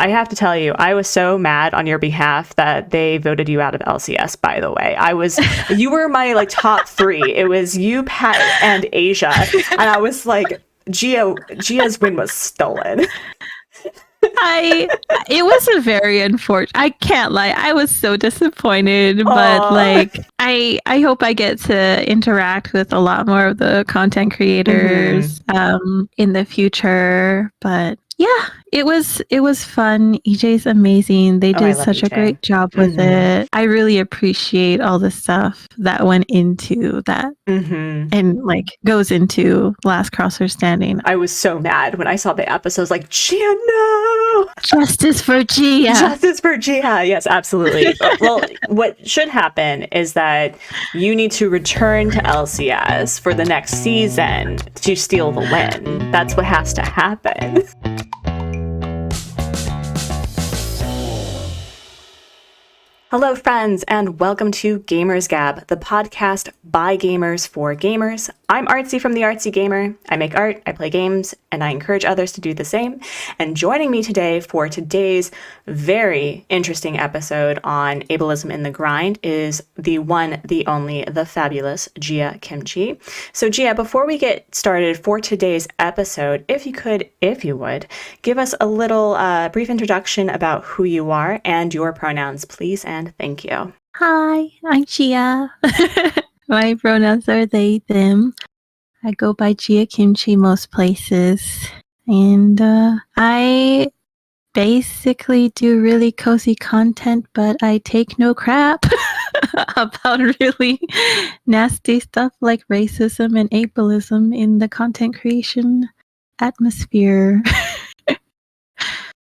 I have to tell you, I was so mad on your behalf that they voted you out of LCS, by the way. You were my like top 3. It was you, Pat, and Asia. And I was like, Gia's win was stolen. It was a very unfortunate. I can't lie. I was so disappointed, but like I hope I get to interact with a lot more of the content creators in the future. But yeah, it was fun. EJ's amazing. They did such a great job with it. I really appreciate all the stuff that went into that and like goes into Last Crosser Standing. I was so mad when I saw the episodes like, Gia, no! Justice for Gia! Justice for Gia! Yes, absolutely. Well, what should happen is that you need to return to LCS for the next season to steal the win. That's what has to happen. Hello, friends, and welcome to Gamers Gab, the podcast by gamers for gamers. I'm Artsy from the Artsy Gamer. I make art, I play games, and I encourage others to do the same. And joining me today for today's very interesting episode on ableism in the grind is the one, the only, the fabulous Gia Kimchi. So Gia, before we get started for today's episode, if you would, give us a little brief introduction about who you are and your pronouns, please, and thank you. Hi, I'm Gia. My pronouns are they, them. I go by Gia Kimchi most places. And I basically do really cozy content, but I take no crap about really nasty stuff like racism and ableism in the content creation atmosphere.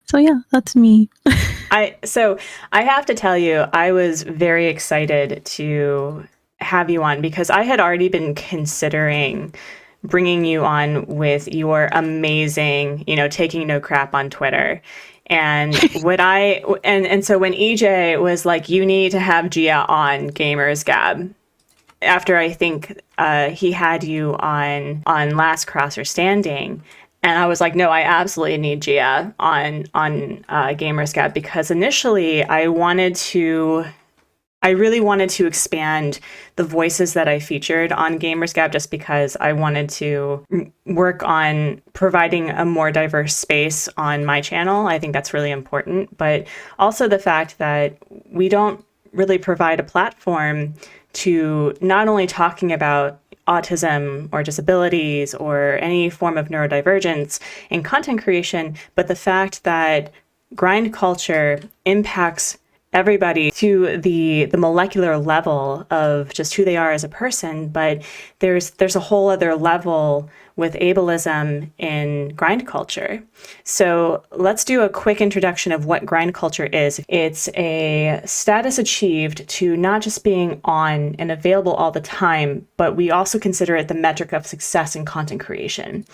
So yeah, that's me. So I have to tell you, I was very excited to have you on because I had already been considering bringing you on with your amazing, taking no crap on Twitter. And so when EJ was like, you need to have Gia on Gamers Gab, after I think he had you on Last Crosser Standing. And I was like, no, I absolutely need Gia on Gamers Gab because initially I really wanted to expand the voices that I featured on Gamers Gab just because I wanted to work on providing a more diverse space on my channel. I think that's really important. But also the fact that we don't really provide a platform to not only talking about autism or disabilities or any form of neurodivergence in content creation, but the fact that grind culture impacts everybody to the molecular level of just who they are as a person, but there's a whole other level with ableism in grind culture. So let's do a quick introduction of what grind culture is. It's a status achieved to not just being on and available all the time, but we also consider it the metric of success in content creation.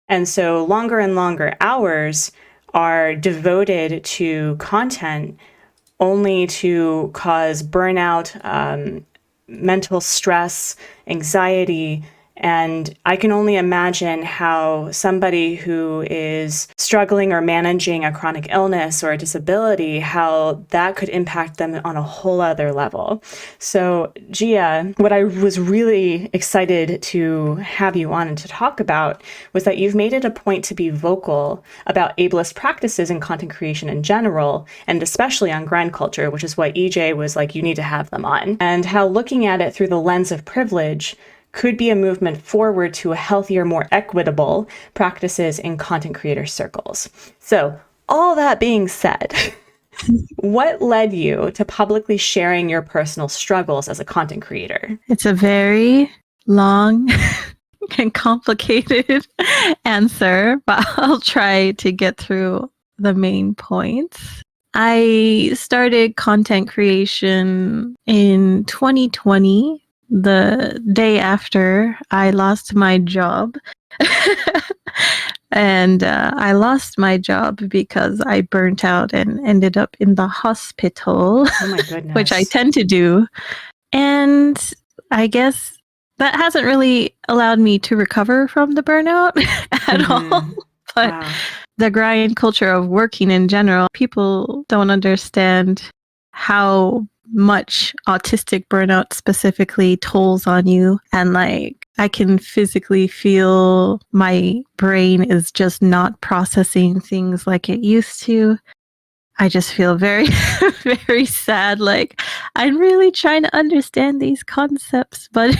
And so longer and longer hours are devoted to content only to cause burnout, mental stress, anxiety. And I can only imagine how somebody who is struggling or managing a chronic illness or a disability, how that could impact them on a whole other level. So Gia, what I was really excited to have you on and to talk about was that you've made it a point to be vocal about ableist practices in content creation in general, and especially on grind culture, which is why EJ was like, you need to have them on, and how looking at it through the lens of privilege could be a movement forward to a healthier, more equitable practices in content creator circles. So all that being said, what led you to publicly sharing your personal struggles as a content creator? It's a very long and complicated answer, but I'll try to get through the main points. I started content creation in 2020. The day after I lost my job. And I lost my job because I burnt out and ended up in the hospital. Oh my goodness. Which I tend to do. And I guess that hasn't really allowed me to recover from the burnout at all. But the grind culture of working in general, people don't understand how much autistic burnout specifically tolls on you. And like, I can physically feel my brain is just not processing things like it used to. I just feel very, very sad. Like, I'm really trying to understand these concepts, but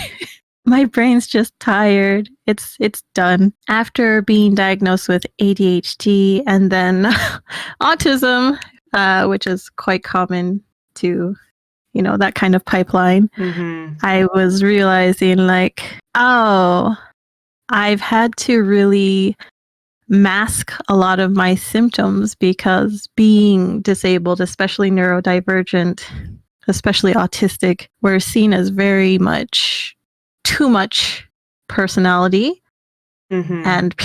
my brain's just tired. It's done. After being diagnosed with ADHD and then autism, which is quite common to, that kind of pipeline, I was realizing like, oh, I've had to really mask a lot of my symptoms because being disabled, especially neurodivergent, especially autistic, we're seen as very much too much personality. And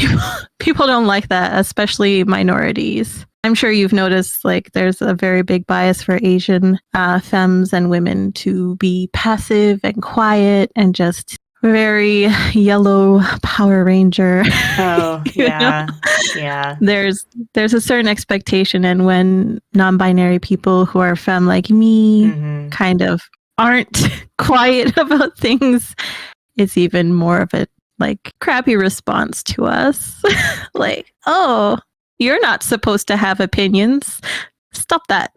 people don't like that, especially minorities. I'm sure you've noticed like there's a very big bias for Asian femmes and women to be passive and quiet and just very yellow Power Ranger. Oh, yeah. Yeah. There's a certain expectation, and when non-binary people who are femme like me kind of aren't quiet about things, it's even more of a like crappy response to us. Like, oh, you're not supposed to have opinions. Stop that.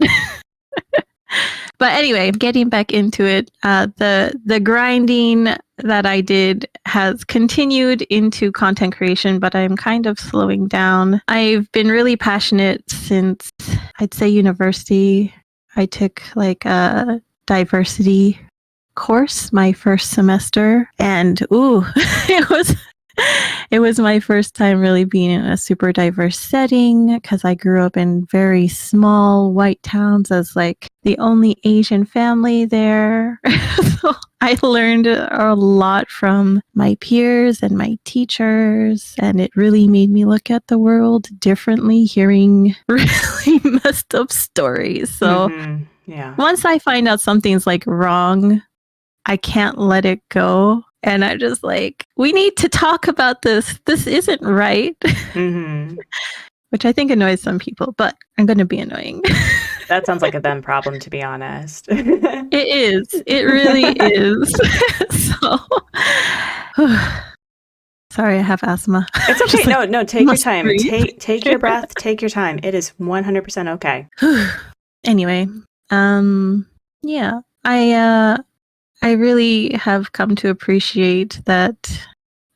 But anyway, getting back into it, the grinding that I did has continued into content creation, but I'm kind of slowing down. I've been really passionate since I'd say university. I took like a diversity course my first semester, and it was my first time really being in a super diverse setting because I grew up in very small white towns as like the only Asian family there. So I learned a lot from my peers and my teachers, and it really made me look at the world differently, hearing really messed up stories. So once I find out something's like wrong, I can't let it go. And I'm just like, we need to talk about this. This isn't right. Which I think annoys some people, but I'm going to be annoying. That sounds like a them problem, to be honest. It is. It really is. So, sorry, I have asthma. It's okay. No, take your time. Take your breath. Take your time. It is 100% okay. Anyway, yeah, I really have come to appreciate that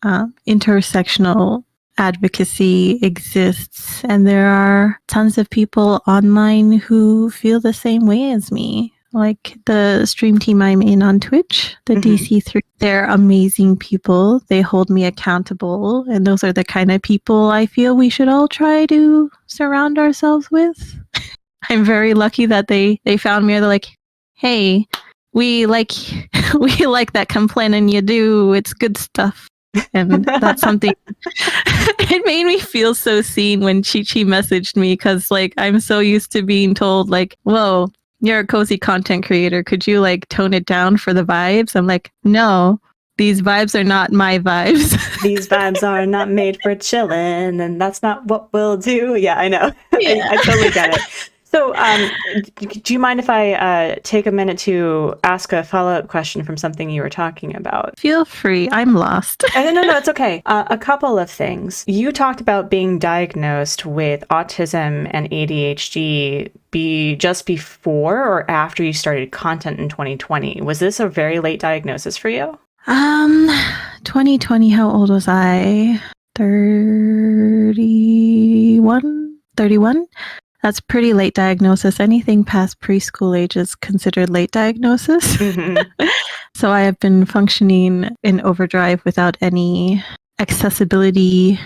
intersectional advocacy exists, and there are tons of people online who feel the same way as me. Like the stream team I'm in on Twitch, the DC3, they're amazing people. They hold me accountable, and those are the kind of people I feel we should all try to surround ourselves with. I'm very lucky that they found me. They're like, hey, we like that complaining you do. It's good stuff. And that's something. It made me feel so seen when Chi Chi messaged me, because like I'm so used to being told like, whoa, you're a cozy content creator. Could you like tone it down for the vibes? I'm like, no, these vibes are not my vibes. These vibes are not made for chilling, and that's not what we'll do. Yeah, I know. Yeah. I totally get it. So, do you mind if I take a minute to ask a follow-up question from something you were talking about? Feel free. I'm lost. No, it's okay. A couple of things. You talked about being diagnosed with autism and ADHD just before or after you started content in 2020. Was this a very late diagnosis for you? 2020, how old was I? 31? That's pretty late diagnosis. Anything past preschool age is considered late diagnosis. So I have been functioning in overdrive without any accessibility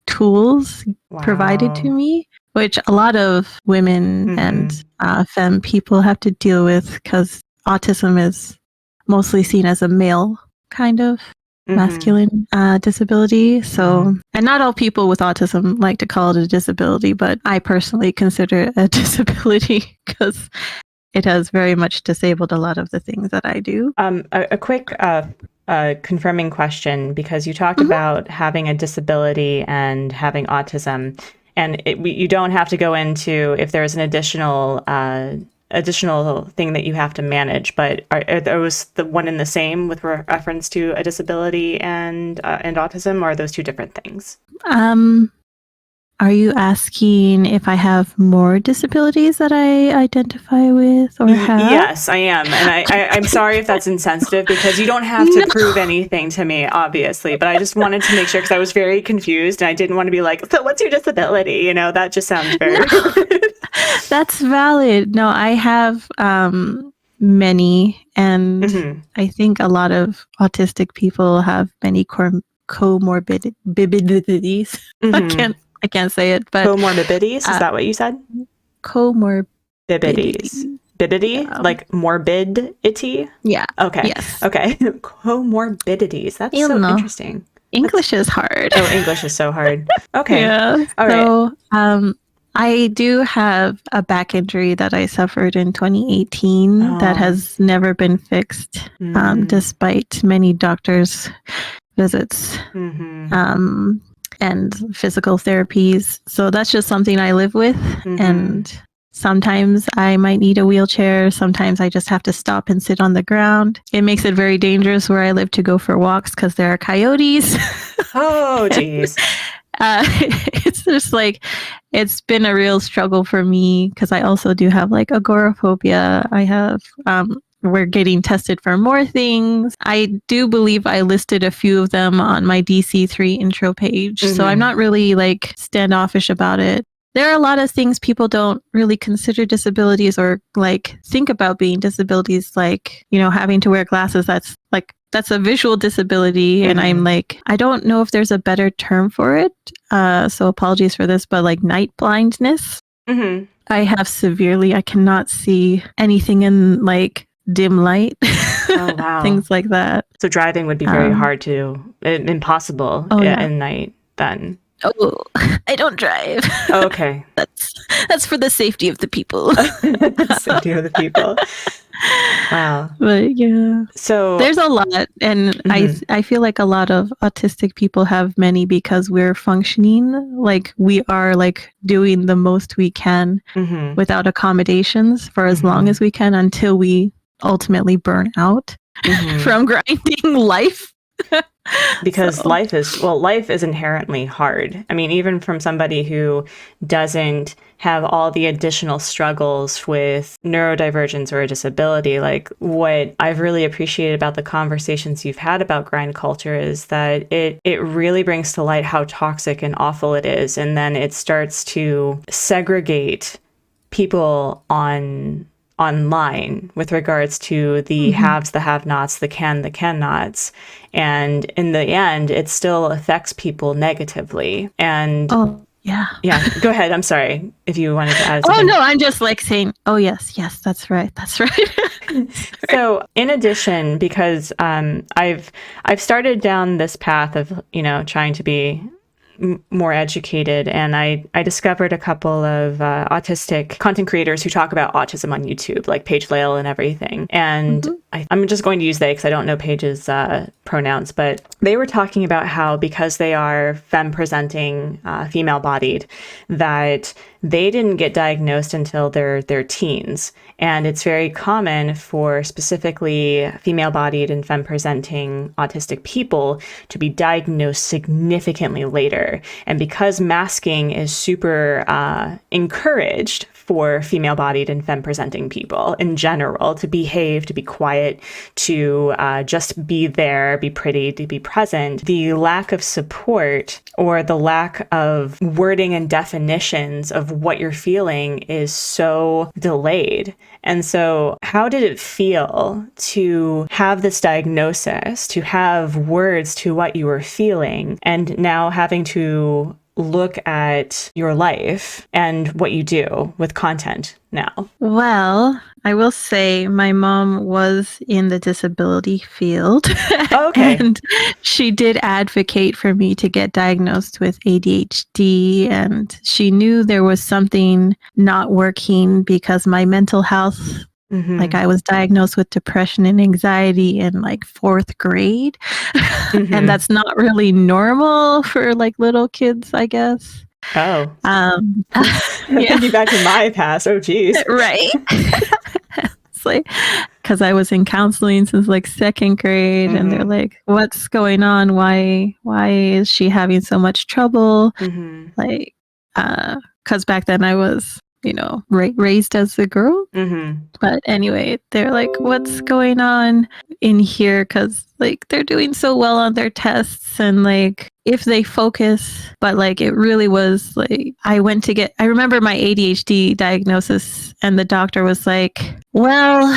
tools provided to me, which a lot of women and femme people have to deal with, because autism is mostly seen as a male kind of masculine disability. So, and not all people with autism like to call it a disability, but I personally consider it a disability because it has very much disabled a lot of the things that I do. A quick confirming question, because you talked about having a disability and having autism. And you don't have to go into if there's an additional thing that you have to manage, but are those the one and the same with reference to a disability and autism, or are those two different things? Are you asking if I have more disabilities that I identify with or have? Yes, I am. And I'm sorry if that's insensitive, because you don't have to prove anything to me, obviously. But I just wanted to make sure, because I was very confused and I didn't want to be like, so what's your disability? You know, that just sounds very... That's valid. No, I have many. And I think a lot of autistic people have many comorbidities. I can't say it, but comorbidities, is that what you said? Comorbidities. Bidity? Like morbidity? Yeah. Okay. Yes. Okay. Comorbidities. That's interesting. English is hard. Oh, English is so hard. Okay. Yeah. All right. So, I do have a back injury that I suffered in 2018 that has never been fixed, despite many doctors' visits. And physical therapies. So that's just something I live with. And sometimes I might need a wheelchair. Sometimes I just have to stop and sit on the ground. It makes it very dangerous where I live to go for walks because there are coyotes. Oh, geez. It's just like, it's been a real struggle for me because I also do have like agoraphobia. I have, we're getting tested for more things. I do believe I listed a few of them on my DC3 intro page. So I'm not really like standoffish about it. There are a lot of things people don't really consider disabilities or like think about being disabilities, like, you know, having to wear glasses. That's a visual disability. And I'm like, I don't know if there's a better term for it. So apologies for this, but like night blindness. I have severely, I cannot see anything in like dim light. Oh, wow. Things like that. So driving would be very hard to, impossible in night then. Oh, I don't drive. Oh, okay. That's for the safety of the people. Safety of the people. Wow. But yeah. So there's a lot. And I feel like a lot of autistic people have many because we're functioning. Like we are like doing the most we can without accommodations for as long as we can until we ultimately burn out from grinding life. Because life is inherently hard. I mean, even from somebody who doesn't have all the additional struggles with neurodivergence or a disability, like what I've really appreciated about the conversations you've had about grind culture is that it really brings to light how toxic and awful it is. And then it starts to segregate people online with regards to the haves, the have-nots, the cannots. And in the end, it still affects people negatively. And yeah, go ahead. I'm sorry if you wanted to add something. Oh, no, I'm just like saying, oh, yes, that's right. So in addition, because I've started down this path of, you know, trying to be more educated, and I discovered a couple of autistic content creators who talk about autism on YouTube, like Paige Lale and everything. And I'm just going to use they because I don't know Paige's pronouns, but they were talking about how because they are femme-presenting, female-bodied, that they didn't get diagnosed until their teens. And it's very common for specifically female-bodied and femme-presenting autistic people to be diagnosed significantly later. And because masking is super encouraged for female-bodied and femme-presenting people in general, to behave, to be quiet, to just be there, be pretty, to be present, the lack of support or the lack of wording and definitions of what you're feeling is so delayed. And so how did it feel to have this diagnosis, to have words to what you were feeling, and now having to look at your life and what you do with content now? Well, I will say my mom was in the disability field. Okay. And she did advocate for me to get diagnosed with ADHD. And she knew there was something not working because my mental health, like I was diagnosed with depression and anxiety in like 4th grade. And that's not really normal for like little kids, I guess. Oh, Yeah, thinking back to my past. Oh, geez. right. It's like, because I was in counseling since like second grade, and they're Mm-hmm. like, "What's going on? Why is she having so much trouble?" Mm-hmm. Like, because back then I was, raised as a girl. Mm-hmm. But anyway, they're like, "What's going on in here?" Because like they're doing so well on their tests, and like if they focus, but like it really was like I remember my ADHD diagnosis, and the doctor was like, "Well,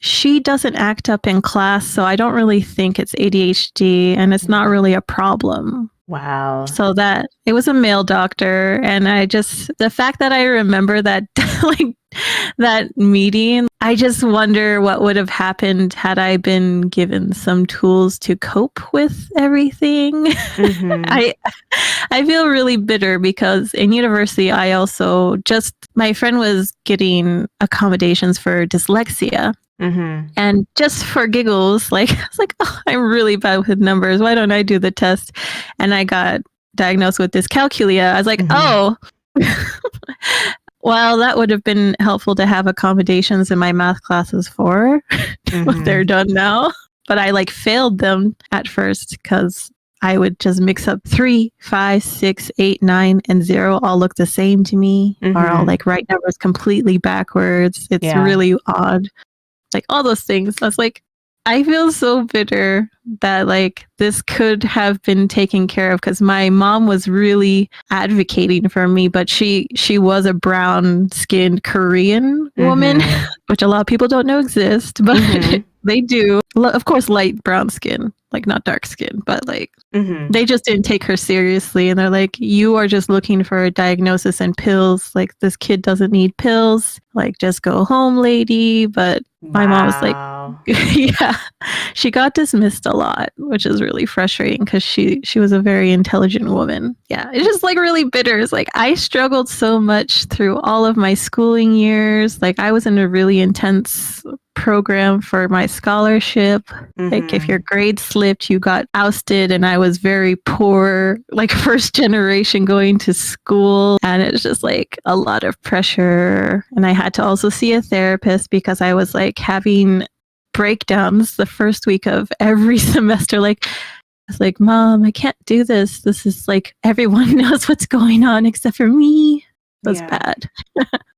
she doesn't act up in class, so I don't really think it's ADHD, and it's not really a problem." Wow. So that it was a male doctor, and the fact that I remember that like that meeting, I just wonder what would have happened had I been given some tools to cope with everything. Mm-hmm. I feel really bitter because in university I also my friend was getting accommodations for dyslexia. Mm-hmm. And just for giggles, like I was like, "Oh, I'm really bad with numbers. Why don't I do the test?" And I got diagnosed with dyscalculia. I was like, Mm-hmm. "Oh, well, that would have been helpful to have accommodations in my math classes for, but they're done now." But I like failed them at first because I would just mix up 3, 5, 6, 8, 9, and 0 all look the same to me, or I'll like write numbers completely backwards. It's really odd. Like all those things. I was like, I feel so bitter that like this could have been taken care of, because my mom was really advocating for me, but she was a brown-skinned Korean woman, which a lot of people don't know exist, but they do. Of course, light brown skin, like not dark skin, but like they just didn't take her seriously, and they're like, "You are just looking for a diagnosis and pills. Like this kid doesn't need pills. Like just go home, lady." But my mom was like, yeah, she got dismissed a lot, which is really frustrating because she was a very intelligent woman. Yeah, it's just like really bitter. It's like I struggled so much through all of my schooling years. Like I was in a really intense program for my scholarship. Like if your grade slipped, you got ousted, and I was very poor, like first generation going to school, and it's just like a lot of pressure. And I had to also see a therapist because I was like having breakdowns the first week of every semester. Like I was like, "Mom, I can't do this. This is like everyone knows what's going on except for me." It was bad.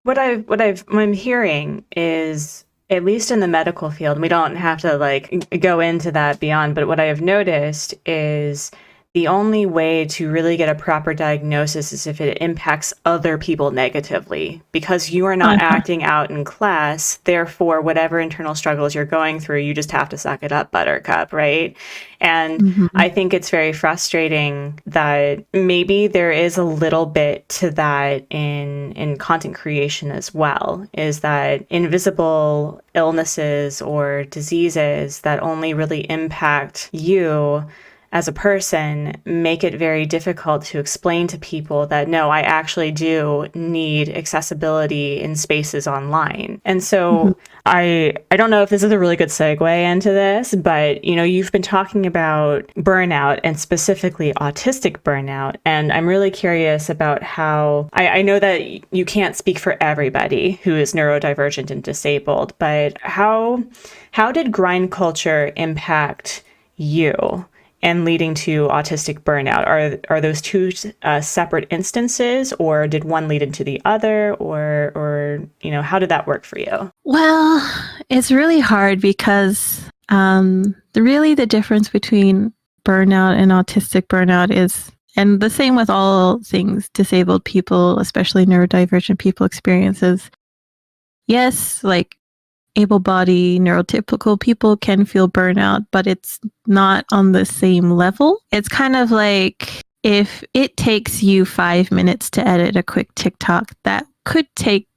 I'm hearing is, at least in the medical field, we don't have to like go into that beyond, but what I have noticed is the only way to really get a proper diagnosis is if it impacts other people negatively, because you are not acting out in class. Therefore, whatever internal struggles you're going through, you just have to suck it up, buttercup, right? And I think it's very frustrating that maybe there is a little bit to that in content creation as well, is that invisible illnesses or diseases that only really impact you as a person make it very difficult to explain to people that, no, I actually do need accessibility in spaces online. And so I don't know if this is a really good segue into this, but you've been talking about burnout and specifically autistic burnout. And I'm really curious about how, I know that you can't speak for everybody who is neurodivergent and disabled, but how did grind culture impact you and leading to autistic burnout? Are those two separate instances, or did one lead into the other, or how did that work for you? Well, it's really hard because the difference between burnout and autistic burnout is, and the same with all things disabled people, especially neurodivergent people experiences. Yes, like able-bodied, neurotypical people can feel burnout, but it's not on the same level. It's kind of like if it takes you 5 minutes to edit a quick TikTok, that could take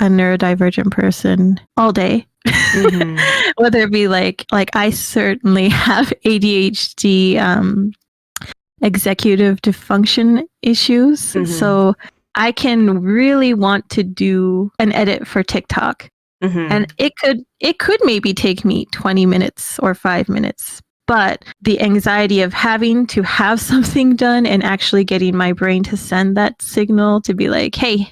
a neurodivergent person all day. Whether it be like I certainly have ADHD, executive dysfunction issues. So I can really want to do an edit for TikTok. And it could maybe take me 20 minutes or 5 minutes, But the anxiety of having to have something done and actually getting my brain to send that signal to be like, hey,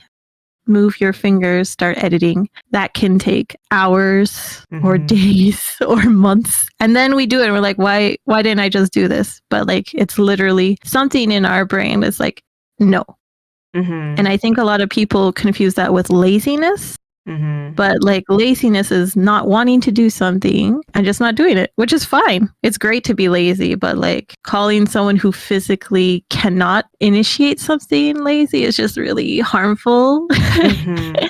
move your fingers, start editing, that can take hours or days or months. And then we do it and we're like, why didn't I just do this? But like, it's literally something in our brain that's like, no. And I think a lot of people confuse that with laziness. But like laziness is not wanting to do something and just not doing it, which is fine. It's great to be lazy, but like calling someone who physically cannot initiate something lazy is just really harmful.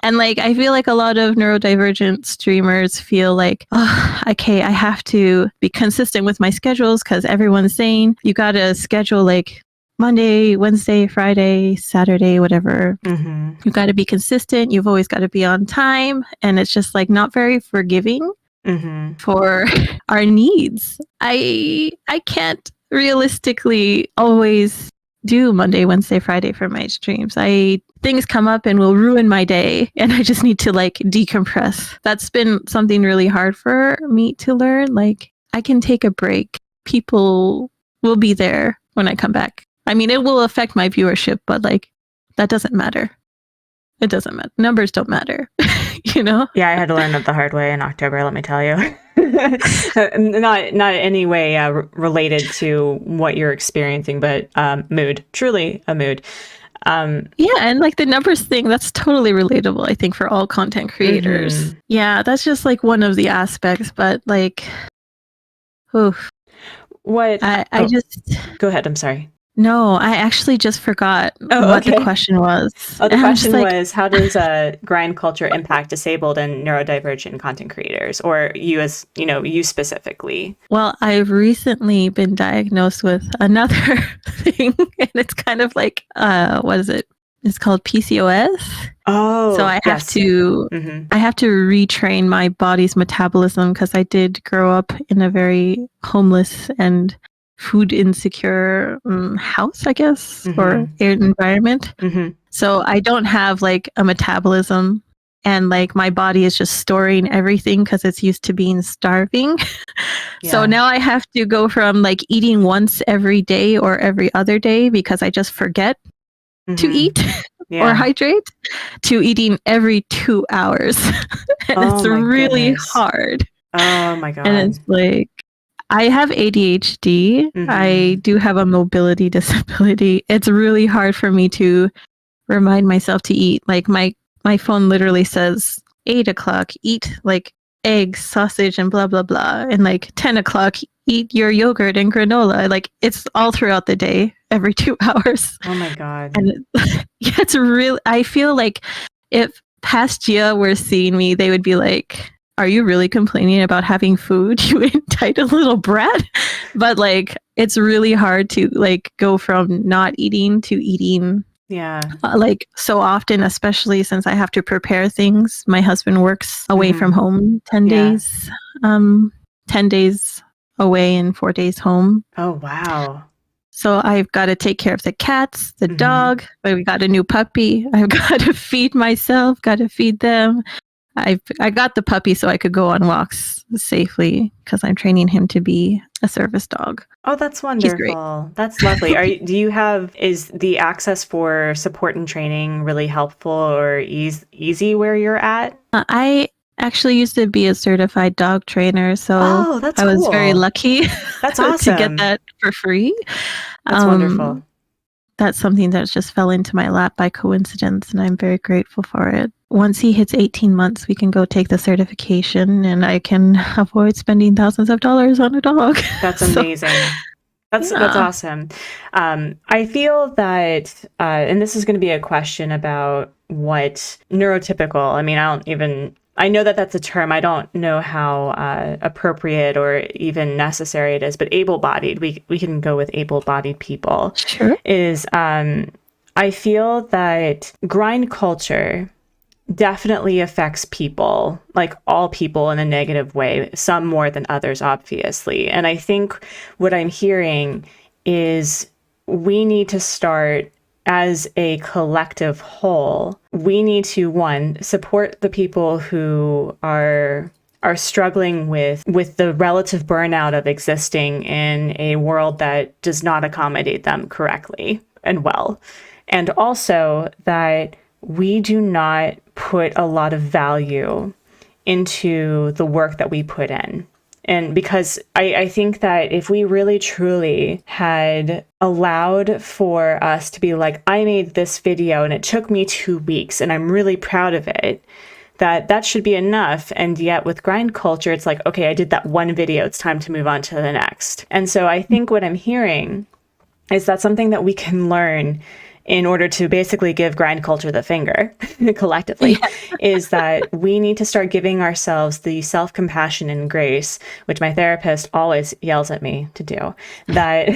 And like, I feel like a lot of neurodivergent streamers feel like, oh, okay, I have to be consistent with my schedules because everyone's saying you got to schedule like Monday, Wednesday, Friday, Saturday, whatever. You got to be consistent. You've always got to be on time. And it's just like not very forgiving for our needs. I can't realistically always do Monday, Wednesday, Friday for my streams. Things come up and will ruin my day. And I just need to like decompress. That's been something really hard for me to learn. Like I can take a break. People will be there when I come back. I mean, it will affect my viewership, but like, that doesn't matter. It doesn't matter. Numbers don't matter, you know? Yeah, I had to learn that the hard way in October, let me tell you. Not in any way related to what you're experiencing, but mood. Truly a mood. Yeah, and like the numbers thing, that's totally relatable, I think, for all content creators. Yeah, that's just like one of the aspects, but like, oof. What? I just... Go ahead, I'm sorry. No, I actually just forgot what the question was. Oh, the question was, how does grind culture impact disabled and neurodivergent content creators, or you as, you specifically? Well, I've recently been diagnosed with another thing, and it's kind of like, what is it? It's called PCOS. Oh, so I have to retrain my body's metabolism because I did grow up in a very homeless and food insecure house, I guess, or environment. So I don't have like a metabolism, and like my body is just storing everything because it's used to being starving. So now I have to go from like eating once every day or every other day because I just forget to eat or hydrate, to eating every 2 hours. And it's really hard. Oh my God. And it's like, I have ADHD. I do have a mobility disability. It's really hard for me to remind myself to eat. Like my phone literally says 8 o'clock, eat like eggs, sausage, and blah, blah, blah. And like 10 o'clock, eat your yogurt and granola. Like it's all throughout the day, every 2 hours. Oh my God. And it's really, I feel like if past Gia were seeing me, they would be like, are you really complaining about having food, you entitled little brat? But like, it's really hard to like go from not eating to eating. Yeah. Like so often, especially since I have to prepare things. My husband works away from home 10 days, 10 days away and 4 days home. Oh, wow. So I've got to take care of the cats, the dog, but we got a new puppy. I've got to feed myself, got to feed them. I got the puppy so I could go on walks safely because I'm training him to be a service dog. Oh, that's wonderful. That's lovely. Is the access for support and training really helpful or easy where you're at? I actually used to be a certified dog trainer, so I was very lucky that's awesome. to get that for free. That's wonderful. That's something that just fell into my lap by coincidence, and I'm very grateful for it. Once he hits 18 months, we can go take the certification, and I can avoid spending thousands of dollars on a dog. That's amazing. That's awesome. I feel that, and this is going to be a question about what neurotypical, I know that that's a term. I don't know how appropriate or even necessary it is, but able-bodied, we can go with able-bodied people. Sure. Is, I feel that grind culture definitely affects people, like all people, in a negative way, some more than others, obviously. And I think what I'm hearing is we need to start as a collective whole. We need to, one, support the people who are are struggling with the relative burnout of existing in a world that does not accommodate them correctly and well. And also that we do not put a lot of value into the work that we put in. And because I think that if we really truly had allowed for us to be like, I made this video and it took me 2 weeks and I'm really proud of it, that should be enough. And yet with grind culture, it's like, okay, I did that one video, it's time to move on to the next. And so I think what I'm hearing is that something that we can learn in order to basically give grind culture the finger collectively, is that we need to start giving ourselves the self-compassion and grace, which my therapist always yells at me to do. That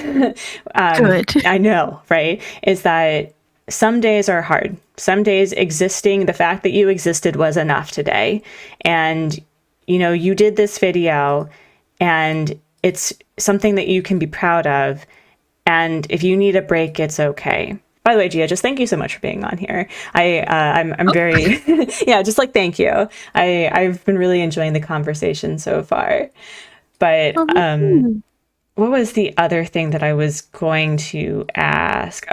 Good. I know, right? Is that some days are hard. Some days existing, the fact that you existed was enough today. And, you know, you did this video and it's something that you can be proud of. And if you need a break, it's okay. By the way, Gia, just thank you so much for being on here. I'm very, yeah, just like, thank you. I've been really enjoying the conversation so far. But what was the other thing that I was going to ask?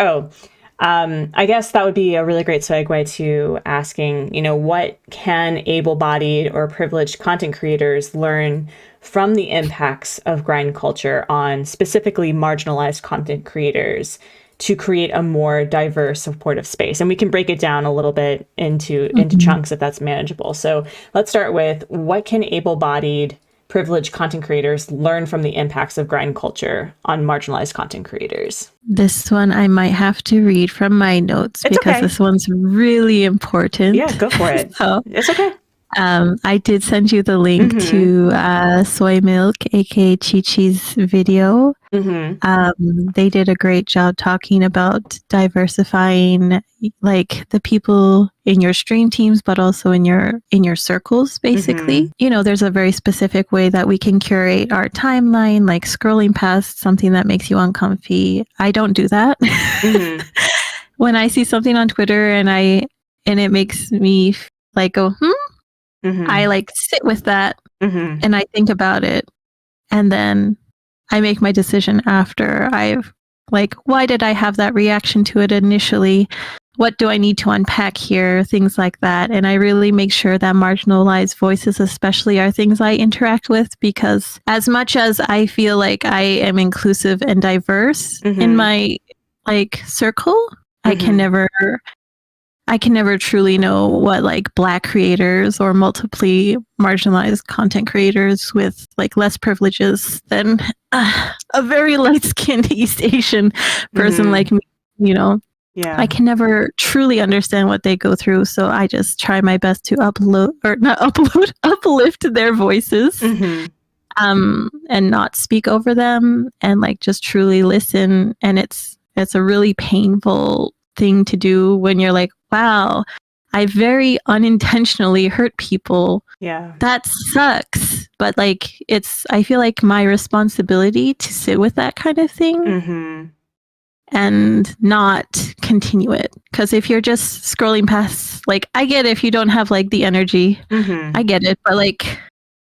I guess that would be a really great segue to asking, you know, what can able-bodied or privileged content creators learn from the impacts of grind culture on specifically marginalized content creators to create a more diverse, supportive space? And we can break it down a little bit into chunks if that's manageable. So let's start with, what can able-bodied privileged content creators learn from the impacts of grind culture on marginalized content creators? This one I might have to read from my notes because this one's really important. Yeah, go for it. So, it's okay. I did send you the link to Soy Milk, aka Chi-Chi's video. They did a great job talking about diversifying, like, the people in your stream teams, but also in your circles, basically. You know, there's a very specific way that we can curate our timeline, like scrolling past something that makes you uncomfy. I don't do that. When I see something on Twitter and it makes me like go, I like sit with that and I think about it, and then I make my decision after I've like, why did I have that reaction to it initially? What do I need to unpack here? Things like that. And I really make sure that marginalized voices especially are things I interact with, because as much as I feel like I am inclusive and diverse in my like circle, I can never truly know what like Black creators or multiply marginalized content creators with like less privileges than a very light-skinned East Asian person like me, you know. I can never truly understand what they go through, so I just try my best to uplift their voices and not speak over them, and like just truly listen. And it's a really painful thing to do when you're like, wow, I very unintentionally hurt people. Yeah. That sucks. But like, I feel like my responsibility to sit with that kind of thing and not continue it. Because if you're just scrolling past, like, I get it if you don't have like the energy, I get it. But like,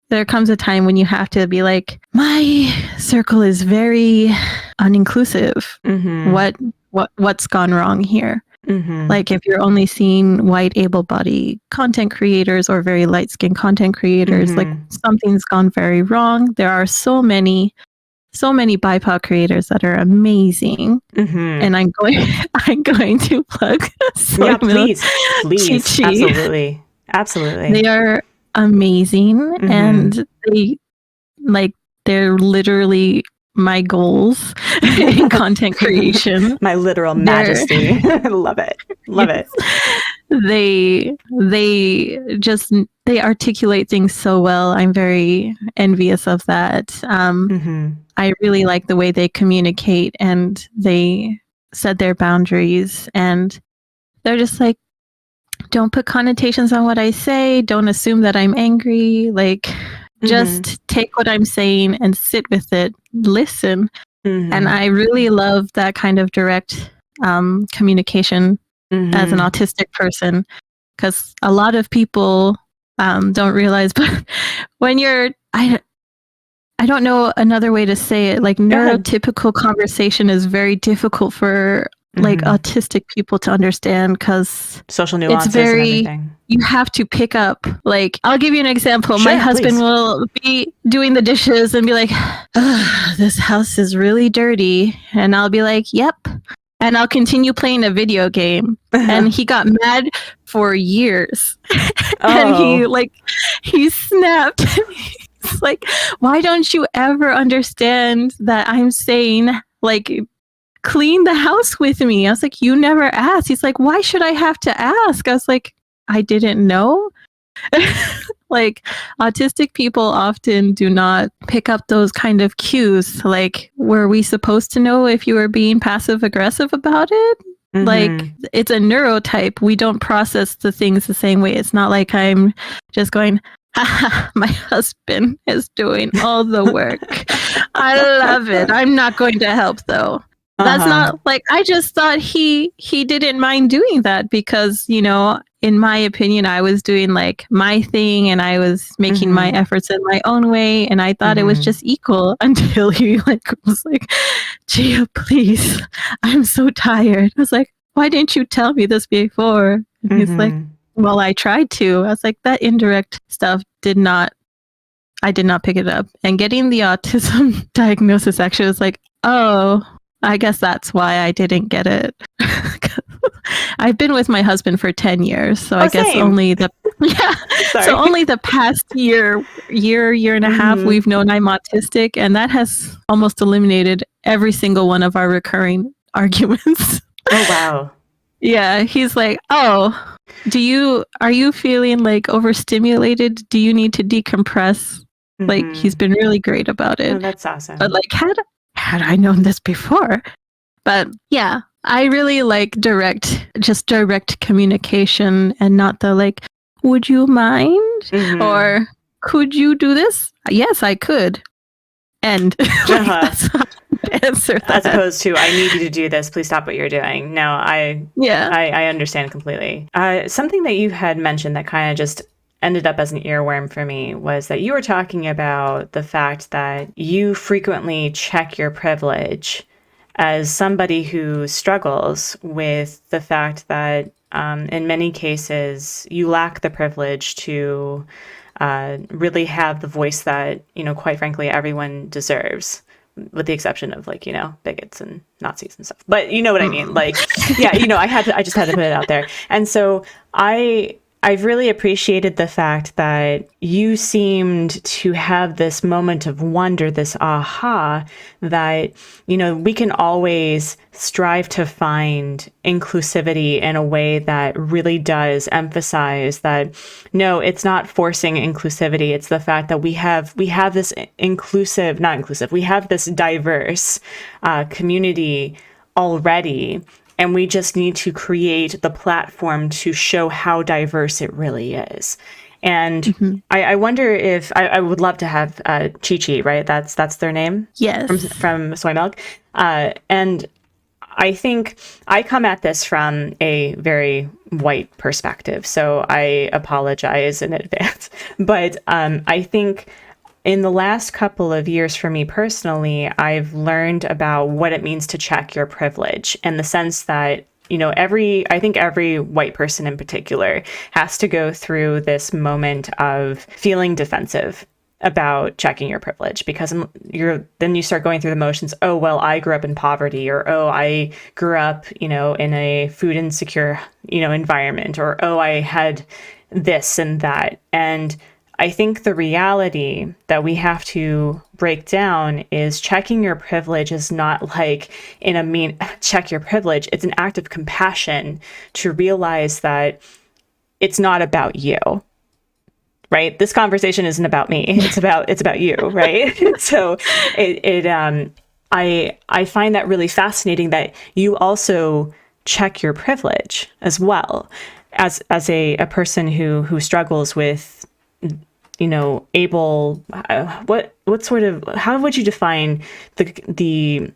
there comes a time when you have to be like, my circle is very uninclusive. What's gone wrong here? Like, if you're only seeing white able-bodied content creators or very light-skinned content creators, like, something's gone very wrong. There are so many BIPOC creators that are amazing, and I'm going to plug Soy Milk, please, Chi-Chi. absolutely. They are amazing, and they're literally my goals in content creation. My literal majesty. I love it. Love it. They articulate things so well. I'm very envious of that. I really like the way they communicate, and they set their boundaries, and they're just like, don't put connotations on what I say. Don't assume that I'm angry. Like, just take what I'm saying and sit with it, listen. And I really love that kind of direct communication as an autistic person, because a lot of people don't realize, but when you're, I don't know another way to say it. Like neurotypical conversation is very difficult for like autistic people to understand because social nuances and everything. You have to pick up. Like, I'll give you an example. Sure, my husband please. Will be doing the dishes and be like, this house is really dirty. And I'll be like, yep. And I'll continue playing a video game. And he got mad for years. And he snapped. He's like, why don't you ever understand that I'm saying, like, clean the house with me? I was like, you never asked. He's like, why should I have to ask? I was like, I didn't know. Like, autistic people often do not pick up those kind of cues. Like, were we supposed to know if you were being passive aggressive about it? Like, it's a neurotype. We don't process the things the same way. It's not like I'm just going, my husband is doing all the work. I love it. I'm not going to help though. That's not like, I just thought he didn't mind doing that because, you know, in my opinion, I was doing like my thing and I was making my efforts in my own way. And I thought it was just equal until he like was like, Gia, please, I'm so tired. I was like, why didn't you tell me this before? And he's like, well, I tried to. I was like, that indirect stuff I did not pick it up. And getting the autism diagnosis actually was like, oh, I guess that's why I didn't get it. I've been with my husband for 10 years, so I guess only the only the past year and a half we've known I'm autistic, and that has almost eliminated every single one of our recurring arguments. Oh wow. Yeah, he's like, "Oh, are you feeling like overstimulated? Do you need to decompress?" Like, he's been really great about it. Oh, that's awesome. But like, had I known this before? But yeah, I really like direct communication and not the like, would you mind? Or could you do this? Yes, I could. And that's how I answer that. As opposed to, I need you to do this. Please stop what you're doing. No, I understand completely. Something that you had mentioned that kind of just ended up as an earworm for me was that you were talking about the fact that you frequently check your privilege as somebody who struggles with the fact that in many cases you lack the privilege to really have the voice that, you know, quite frankly, everyone deserves, with the exception of like, you know, bigots and Nazis and stuff. But you know what I mean? Like, yeah, you know, I just had to put it out there. And so I've really appreciated the fact that you seemed to have this moment of wonder, this aha, that, you know, we can always strive to find inclusivity in a way that really does emphasize that, no, it's not forcing inclusivity. It's the fact that we have this we have this diverse community already. And we just need to create the platform to show how diverse it really is. And I wonder if I would love to have Chi-Chi, right? That's their name? Yes. From Soy Milk. And I think I come at this from a very white perspective, so I apologize in advance. But I think in the last couple of years, for me personally, I've learned about what it means to check your privilege, in the sense that, you know, I think every white person in particular has to go through this moment of feeling defensive about checking your privilege, because then you start going through the motions. Oh, well, I grew up in poverty, or, oh, I grew up, you know, in a food insecure, you know, environment, or, oh, I had this and that. And I think the reality that we have to break down is checking your privilege is not like check your privilege. It's an act of compassion to realize that it's not about you, right? This conversation isn't about me. It's about you, right? So I find that really fascinating that you also check your privilege as well as a person who struggles with, you know, how would you define the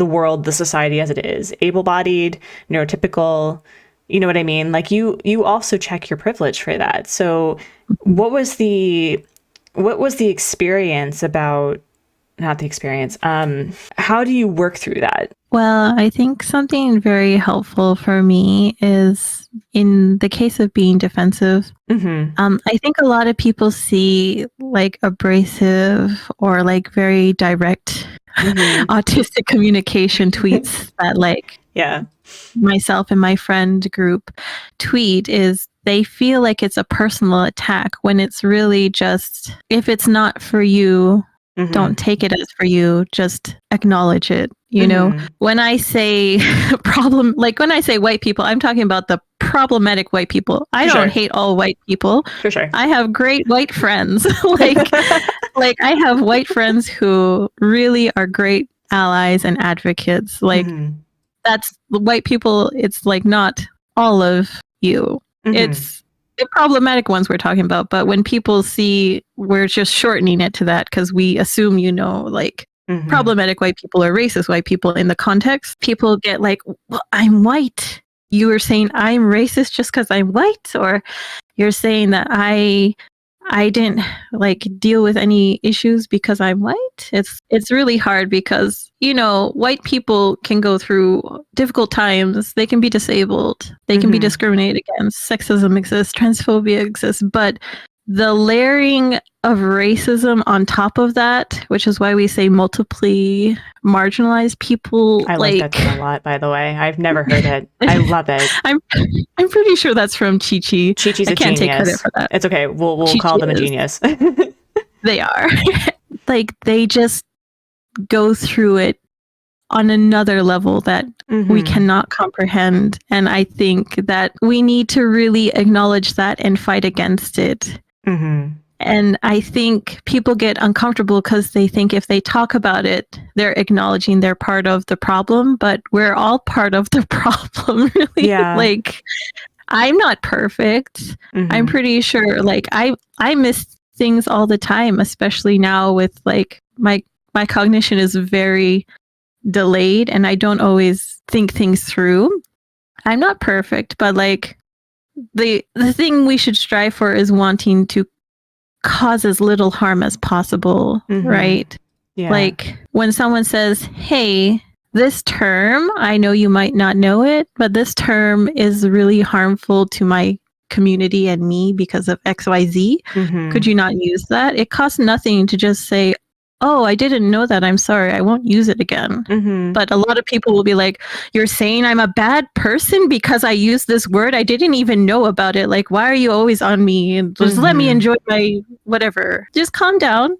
world, the society as it is? Able-bodied, neurotypical, You know what I mean? Like you also check your privilege for that. So what was the experience about, not the experience, how do you work through that? Well, I think something very helpful for me is in the case of being defensive. I think a lot of people see like abrasive or like very direct autistic communication tweets that like myself and my friend group tweet is they feel like it's a personal attack when it's really just, if it's not for you, don't take it as for you, just acknowledge it. You know, when I say problem, like when I say white people, I'm talking about the problematic white people. I don't hate all white people. For sure. I have great white friends. like I have white friends who really are great allies and advocates. Like that's white people. It's like not all of you. It's the problematic ones we're talking about. But when people see, we're just shortening it to that because we assume, you know, like problematic white people or racist white people in the context, people get like, well, I'm white. You were saying I'm racist just because I'm white, or you're saying that I didn't like deal with any issues because I'm white. It's really hard because, you know, white people can go through difficult times. They can be disabled. They can be discriminated against. Sexism exists. Transphobia exists. But the layering of racism on top of that, which is why we say multiply marginalized people. I like that term a lot, by the way. I've never heard it. I love it. I'm pretty sure that's from Chi-Chi. Chi-Chi's a can't genius. Take credit for that. It's okay. We'll call them a genius. They are. Like they just go through it on another level that we cannot comprehend. And I think that we need to really acknowledge that and fight against it. And I think people get uncomfortable because they think if they talk about it, they're acknowledging they're part of the problem, but we're all part of the problem, really. Yeah. Like, I'm not perfect. I'm pretty sure, like, I miss things all the time, especially now with, like, my cognition is very delayed and I don't always think things through. I'm not perfect, but, like, the thing we should strive for is wanting to cause as little harm as possible, right? Yeah. Like when someone says, hey, this term, I know you might not know it, but this term is really harmful to my community and me because of XYZ. Could you not use that? It costs nothing to just say, oh, I didn't know that. I'm sorry. I won't use it again. But a lot of people will be like, you're saying I'm a bad person because I used this word. I didn't even know about it. Like, why are you always on me? And just let me enjoy my whatever. Just calm down.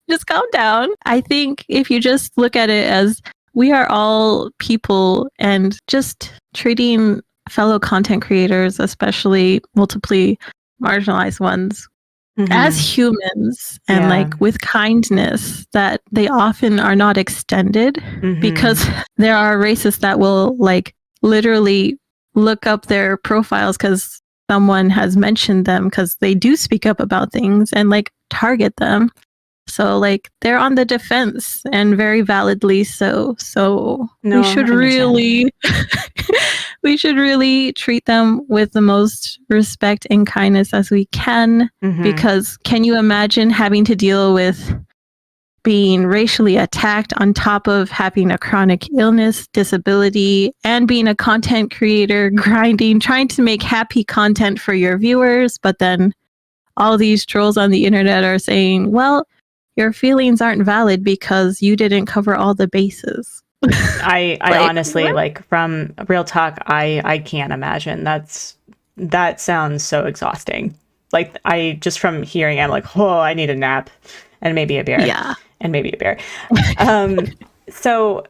Just calm down. I think if you just look at it as we are all people and just treating fellow content creators, especially multiply marginalized ones, as humans and like with kindness, that they often are not extended because there are racists that will like literally look up their profiles because someone has mentioned them because they do speak up about things and like target them. So like they're on the defense and very validly so. So we should really we should really treat them with the most respect and kindness as we can, because can you imagine having to deal with being racially attacked on top of having a chronic illness, disability, and being a content creator, grinding, trying to make happy content for your viewers, but then all these trolls on the internet are saying, well, your feelings aren't valid because you didn't cover all the bases. I honestly, what? Like from real talk, I can't imagine. That sounds so exhausting. Like I just from hearing, I'm like, oh, I need a nap and maybe a beer. Yeah. And maybe a beer. So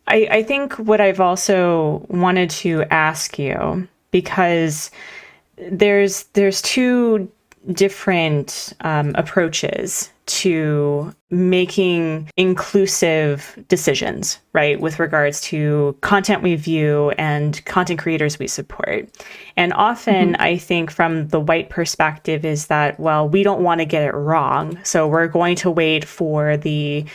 I think what I've also wanted to ask you, because there's two different approaches to making inclusive decisions, right, with regards to content we view and content creators we support. And often I think from the white perspective is that, well, we don't want to get it wrong, so we're going to wait for the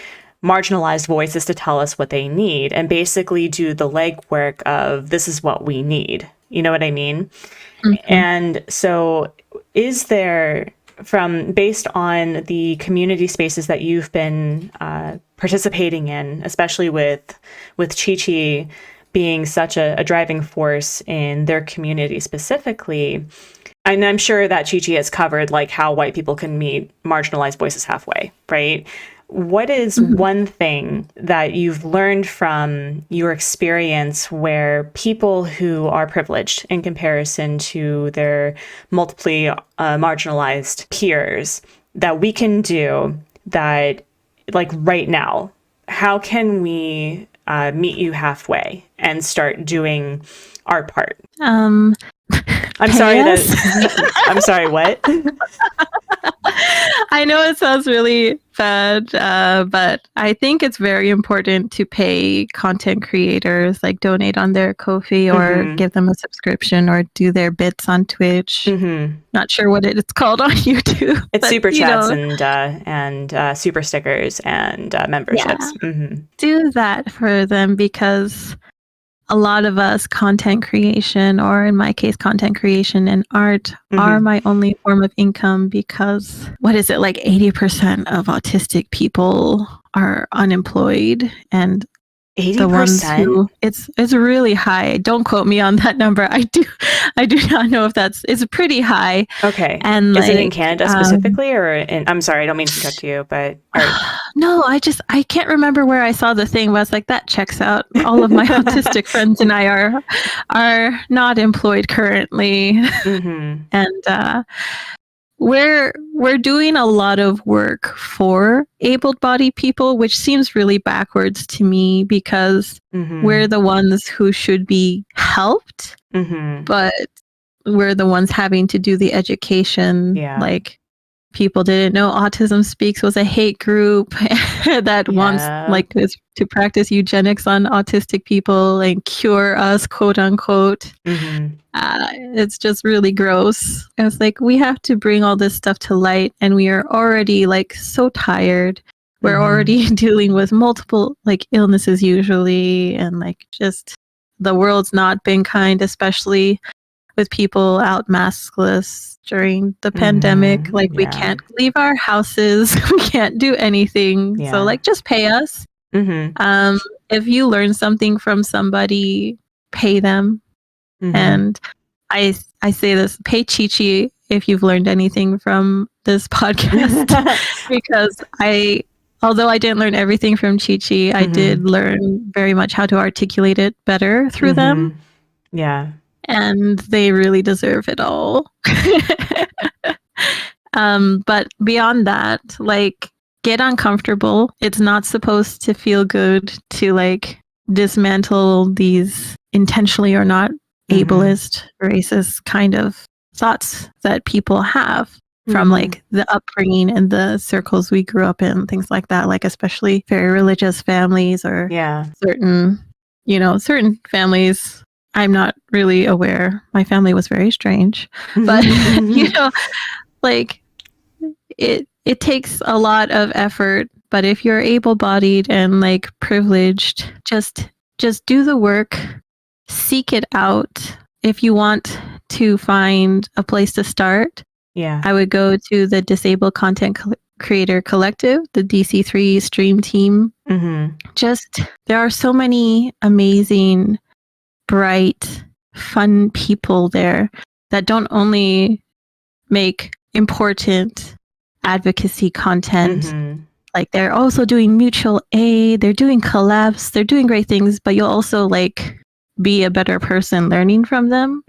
marginalized voices to tell us what they need and basically do the legwork of this is what we need. You know what I mean? Mm-hmm. And so is there, based on the community spaces that you've been participating in, especially with Chi Chi being such a driving force in their community specifically, and I'm sure that Chi Chi has covered like how white people can meet marginalized voices halfway, right? What is one thing that you've learned from your experience where people who are privileged in comparison to their multiply marginalized peers that we can do that, like right now? How can we meet you halfway and start doing our part? I'm sorry I'm sorry, what? I know it sounds really bad, but I think it's very important to pay content creators, like donate on their Ko-fi or give them a subscription or do their bits on Twitch. Not sure what it's called on YouTube. It's super chats and super stickers and memberships. Yeah. Do that for them, because a lot of us, content creation, or in my case, content creation and art, are my only form of income, because what is it, like 80% of autistic people are unemployed, and 80%? the ones who it's really high. Don't quote me on that number. I do not know if it's pretty high. Okay. And is it in Canada specifically, or I'm sorry, I don't mean to cut you, but no, I can't remember where I saw the thing, but I was like, that checks out. All of my autistic friends and I are not employed currently. And we're doing a lot of work for able-bodied people, which seems really backwards to me, because we're the ones who should be helped, but we're the ones having to do the education. Like, people didn't know Autism Speaks was a hate group that wants like to practice eugenics on autistic people and cure us, quote unquote. It's just really gross. It's like, we have to bring all this stuff to light, and we are already like so tired. We're already dealing with multiple like illnesses usually, and like just the world's not been kind, especially with people out maskless during the pandemic. Like, we can't leave our houses. We can't do anything. So like, just pay us. If you learn something from somebody, pay them. And I say this, pay Chi Chi if you've learned anything from this podcast. Because although I didn't learn everything from Chi Chi, I did learn very much how to articulate it better through them. And they really deserve it all. But beyond that, like, get uncomfortable. It's not supposed to feel good to like dismantle these intentionally or not ableist, racist kind of thoughts that people have from like the upbringing and the circles we grew up in, things like that, like especially very religious families or certain families. I'm not really aware. My family was very strange, but like it takes a lot of effort. But if you're able-bodied and like privileged, just do the work, seek it out. If you want to find a place to start, I would go to the Disabled Content Creator Collective, the DC3 stream team. There are so many amazing, bright, fun people there that don't only make important advocacy content. Like, they're also doing mutual aid, they're doing collabs, they're doing great things, but you'll also like be a better person learning from them.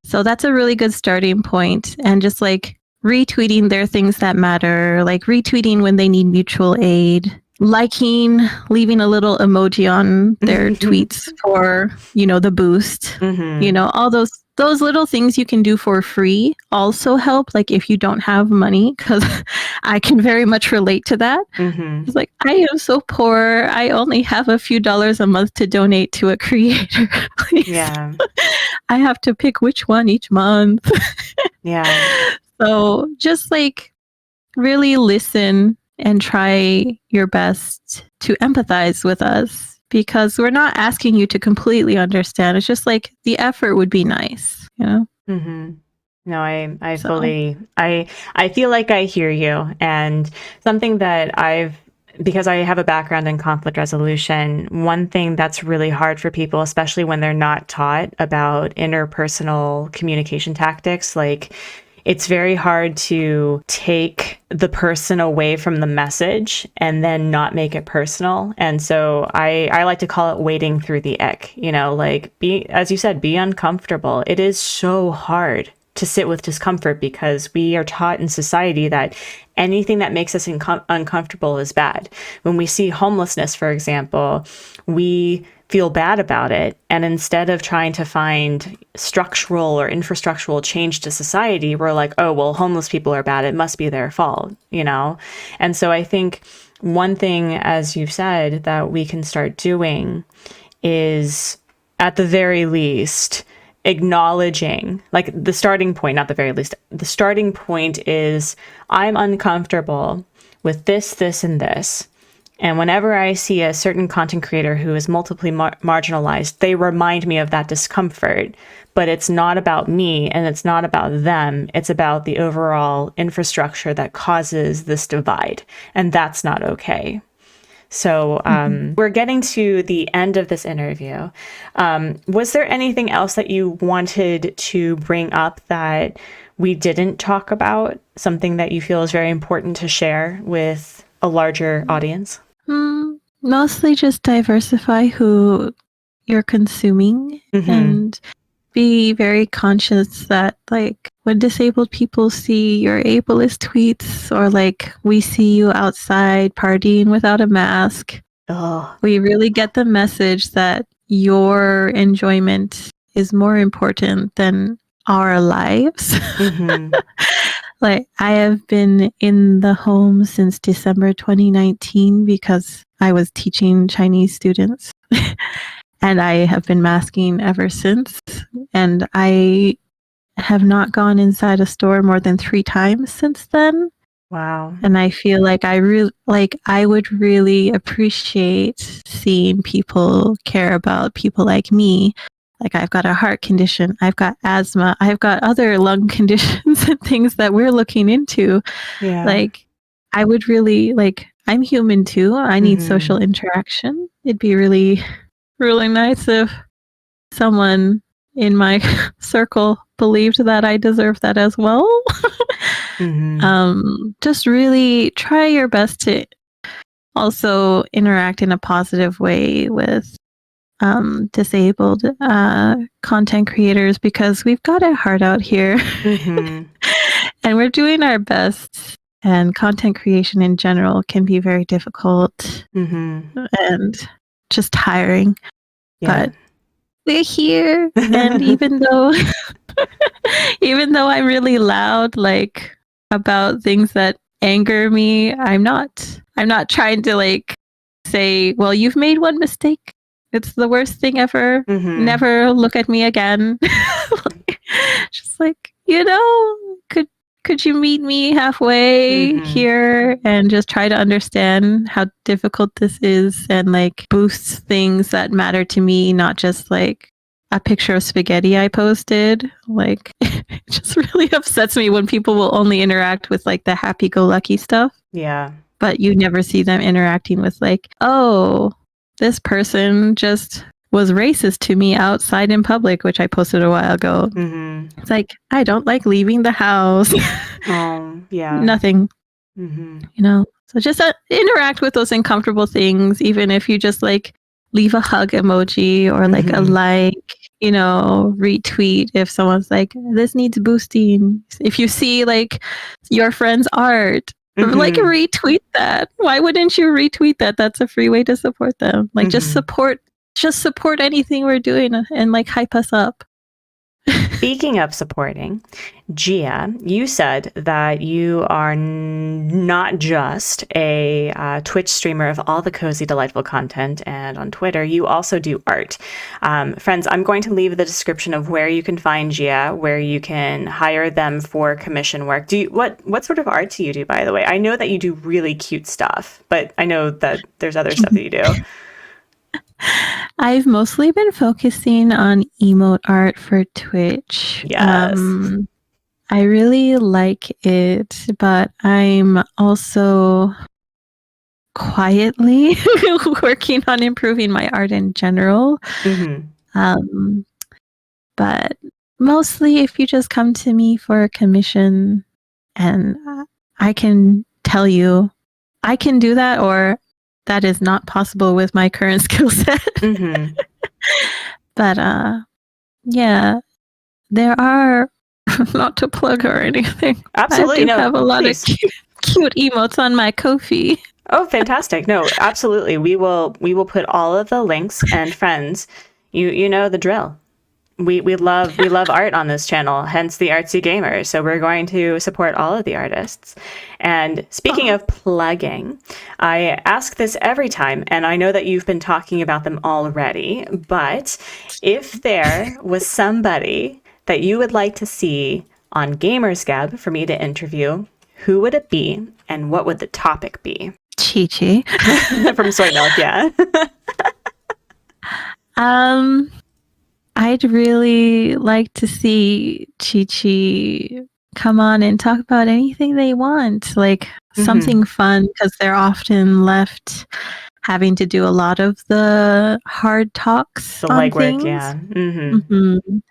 So that's a really good starting point. And just like retweeting their things that matter, like retweeting when they need mutual aid, liking, leaving a little emoji on their tweets for, the boost, all those little things you can do for free also help. Like, if you don't have money, because I can very much relate to that. It's like, I am so poor. I only have a few dollars a month to donate to a creator. I have to pick which one each month. So just like really listen and try your best to empathize with us, because we're not asking you to completely understand. It's just like the effort would be nice, you know? Mm-hmm. No, I So, fully, I feel like I hear you. And something that because I have a background in conflict resolution, one thing that's really hard for people, especially when they're not taught about interpersonal communication tactics, like it's very hard to take the person away from the message and then not make it personal. And so I like to call it wading through the ick, like as you said, be uncomfortable. It is so hard to sit with discomfort because we are taught in society that anything that makes us uncomfortable is bad. When we see homelessness, for example, we feel bad about it. And instead of trying to find structural or infrastructural change to society, we're like, oh, well, homeless people are bad. It must be their fault, And so I think one thing, as you've said, that we can start doing is, at the very least, acknowledging, like the starting point, not the very least, the starting point is I'm uncomfortable with this, this, and this. And whenever I see a certain content creator who is multiply marginalized, they remind me of that discomfort. But it's not about me and it's not about them. It's about the overall infrastructure that causes this divide. And that's not okay. So we're getting to the end of this interview. Was there anything else that you wanted to bring up that we didn't talk about? Something that you feel is very important to share with a larger audience? Mostly just diversify who you're consuming and be very conscious that, like, when disabled people see your ableist tweets or like we see you outside partying without a mask, we really get the message that your enjoyment is more important than our lives. Like, I have been in the home since December 2019 because I was teaching Chinese students. And I have been masking ever since. And I have not gone inside a store more than 3 times since then. Wow. And I feel like I would really appreciate seeing people care about people like me. Like, I've got a heart condition, I've got asthma, I've got other lung conditions and things that we're looking into. Yeah. Like, I would really, like, I'm human too. I need social interaction. It'd be really nice if someone in my circle believed that I deserve that as well. Just really try your best to also interact in a positive way with disabled content creators, because we've got it hard out here. And we're doing our best, and content creation in general can be very difficult and just tiring. Yeah. But we're here, and even though I'm really loud, like, about things that anger me, I'm not trying to, like, say, well, you've made one mistake, it's the worst thing ever, never look at me again. Just like, could you meet me halfway here and just try to understand how difficult this is, and, like, boost things that matter to me, not just like a picture of spaghetti I posted. Like, it just really upsets me when people will only interact with, like, the happy-go-lucky stuff. Yeah. But you never see them interacting with, like, oh, this person just was racist to me outside in public, which I posted a while ago. It's like, I don't like leaving the house. Yeah. Nothing. So just interact with those uncomfortable things, even if you just, like, leave a hug emoji or like a like, retweet if someone's like, this needs boosting. If you see, like, your friend's art, like, retweet that. Why wouldn't you retweet that? That's a free way to support them. Like, just support anything we're doing and, like, hype us up. Speaking of supporting, Gia, you said that you are not just a Twitch streamer of all the cozy, delightful content, and on Twitter, you also do art. Friends, I'm going to leave the description of where you can find Gia, where you can hire them for commission work. What sort of art do you do, by the way? I know that you do really cute stuff, but I know that there's other stuff that you do. I've mostly been focusing on emote art for Twitch. Yes. I really like it, but I'm also quietly working on improving my art in general. Um, but mostly if you just come to me for a commission and I can tell you I can do that, or that is not possible with my current skill set. But yeah, there are, not to plug or anything. Absolutely. I do have a lot of cute emotes on my Ko-fi. Oh, fantastic. No, absolutely. We will put all of the links, and friends, you know the drill. We love art on this channel, hence the Artsy Gamers. So we're going to support all of the artists. And speaking of plugging, I ask this every time, and I know that you've been talking about them already, but if there was somebody that you would like to see on Gamers Gab for me to interview, who would it be, and what would the topic be? Chi-Chi. From Soy Milk, yeah. I'd really like to see Chi-Chi come on and talk about anything they want, like something fun, because they're often left having to do a lot of the hard talks, the legwork, yeah.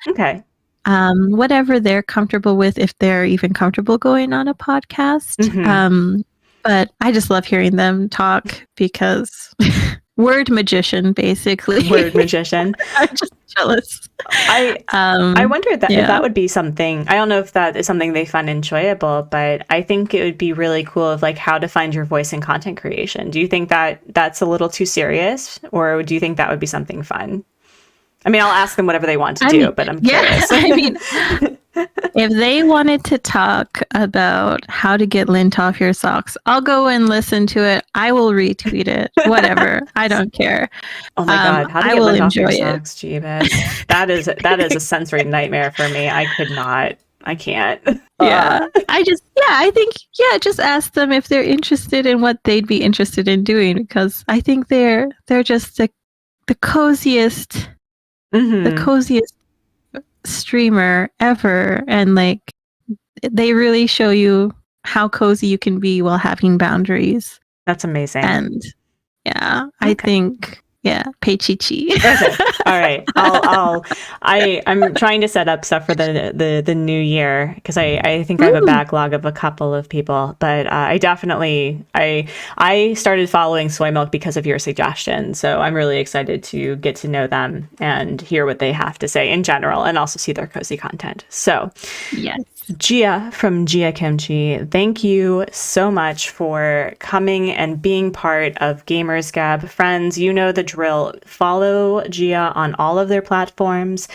Okay. Whatever they're comfortable with, if they're even comfortable going on a podcast. But I just love hearing them talk because word magician, basically. Word magician. I'm just jealous. I wonder that if that would be something. I don't know if that is something they find enjoyable, but I think it would be really cool of like how to find your voice in content creation. Do you think that that's a little too serious, or do you think that would be something fun? I mean, I'll ask them whatever they want to do, but I'm curious. I mean, if they wanted to talk about how to get lint off your socks, I'll go and listen to it. I will retweet it. Whatever. I don't care. Oh my God. How to get lint off your socks, Jeebus. That is a sensory nightmare for me. I could not. I can't. Yeah. I think just ask them if they're interested in what they'd be interested in doing, because I think they're just the coziest the coziest streamer ever, and like they really show you how cozy you can be while having boundaries. That's amazing. And I think pay Chi-Chi. Okay. All right. I'm trying to set up stuff for the new year, because I think I have a backlog of a couple of people, but I definitely I started following Soy Milk because of your suggestion. So I'm really excited to get to know them and hear what they have to say in general, and also see their cozy content. So yes. Gia from Gia Kimchi, thank you so much for coming and being part of Gamers Gab. Friends, you know the drill. Follow Gia on all of their platforms.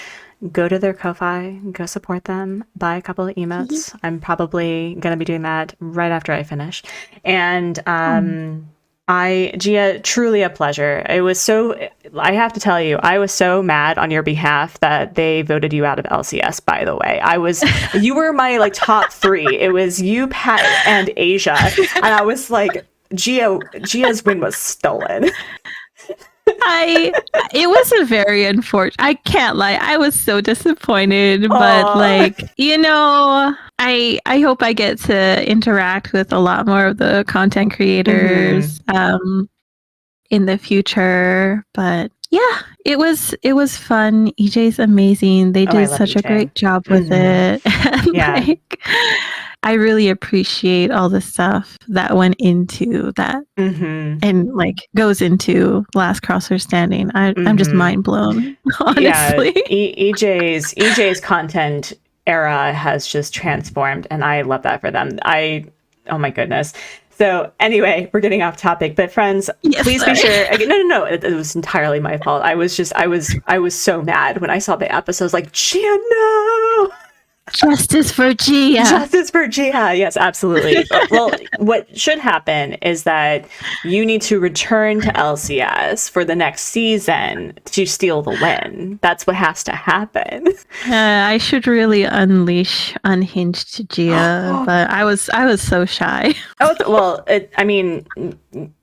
Go to their Ko-fi, go support them, buy a couple of emotes. I'm probably going to be doing that right after I finish. And Gia, truly a pleasure. I have to tell you, I was so mad on your behalf that they voted you out of LCS, by the way. You were my like top 3. It was you, Pat, and Asia. And I was like, Gia's win was stolen. It was a very unfortunate. I can't lie. I was so disappointed, but like, I hope I get to interact with a lot more of the content creators in the future. But yeah, it was fun. EJ's amazing. They did such a great job with it. And I really appreciate all the stuff that went into that and like goes into Last Crosser Standing. I'm just mind blown, honestly. Yeah, EJ's content era has just transformed, and I love that for them. Oh my goodness. So anyway, we're getting off topic, but friends, please be sure. No, it was entirely my fault. I was so mad when I saw the episode. I was like, Gia, no. Justice for Gia. Justice for Gia. Yes, absolutely. Well, what should happen is that you need to return to LCS for the next season to steal the win. That's what has to happen. I should really unhinged Gia, but I was so shy. Oh well,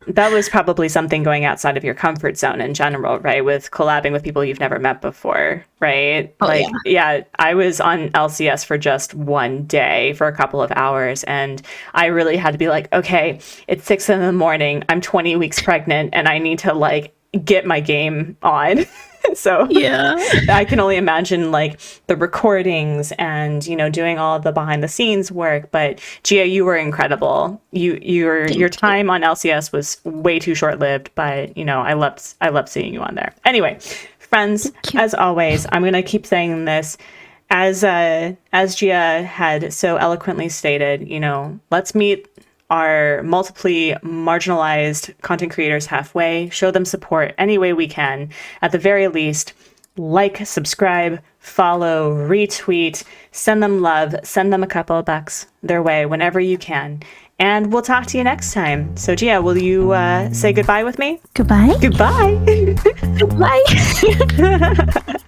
that was probably something going outside of your comfort zone in general, right? With collabing with people you've never met before, right? Oh, like, yeah, I was on LCS for just one day for a couple of hours, and I really had to be like, okay, it's 6 a.m. I'm 20 weeks pregnant, and I need to like get my game on. So Yeah. I can only imagine like the recordings and, you know, doing all the behind the scenes work. But Gia, you were incredible. Your time on LCS was way too short lived, but you know, I loved seeing you on there. Anyway, friends, as always, I'm gonna keep saying this. As Gia had so eloquently stated, you know, let's meet our multiply marginalized content creators halfway, show them support any way we can. At the very least, like, subscribe, follow, retweet, send them love, send them a couple of bucks their way whenever you can. And we'll talk to you next time. So Gia, will you say goodbye with me? Goodbye. Goodbye. Goodbye.